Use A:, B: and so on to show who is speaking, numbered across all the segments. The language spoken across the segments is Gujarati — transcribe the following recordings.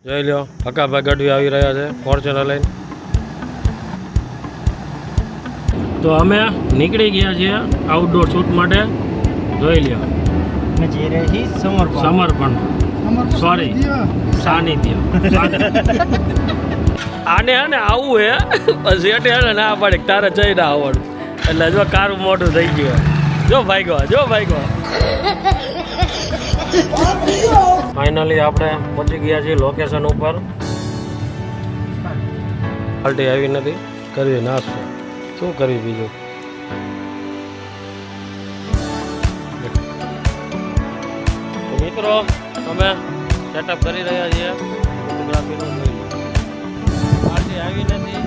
A: જોઈ લો હકાભાઈ ગઢવી આવી રહ્યા છે ફોર્ચ્યુનર લઈને. તો અમે નીકળી ગયા છીએ આઉટડોર શૂટ માટે. જોઈ લ્યો સમર્પણ સોરી સાનિધ્ય. આને હે ને આવું હે પછી એટલે હે ને ના પડે તારે જઈને આવવાનું એટલે જો કારું મોટું થઈ ગયું. જો ભાઈ ફાઇનલી આપણે પહોંચી ગયા છીએ લોકેશન ઉપર. પાર્ટી આવી નથી, કરવી નાસ્તો શું કરવી બીજું. મિત્રો અમે સેટઅપ કરી રહ્યા છીએ ફોટોગ્રાફીનું. પાર્ટી આવી નથી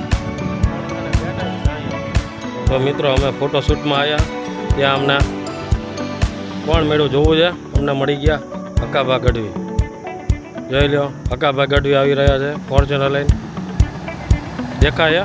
A: તો મિત્રો અમે ફોટોશૂટમાં આવ્યા. ત્યાં અમને કોણ મેળું જોવું છે અમને મળી ગયા હકાભા ગઢવી. જોઈ લો હકાભા ગઢવી આવી રહ્યા છે ફોર્ચ્યુનર લઈને. દેખાય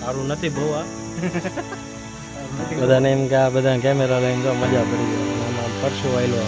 A: સારું નથી બહુ. આ બધાને એમ કે આ બધા કેમેરા લઈને જો મજા પડી ગઈ. પરસો આવેલો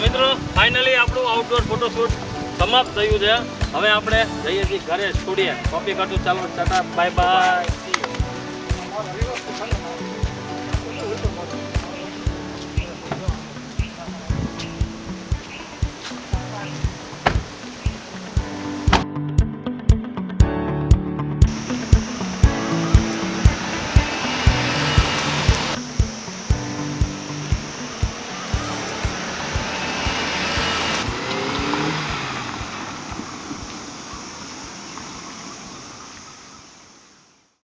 A: મિત્રો. ફાઇનલી આપણું આઉટડોર ફોટોશૂટ સમાપ્ત થયું છે. હવે આપણે જઈએ છીએ ઘરે સ્ટુડિયો. કોપી કાઢું. ચાલો ટાટા બાય બાય.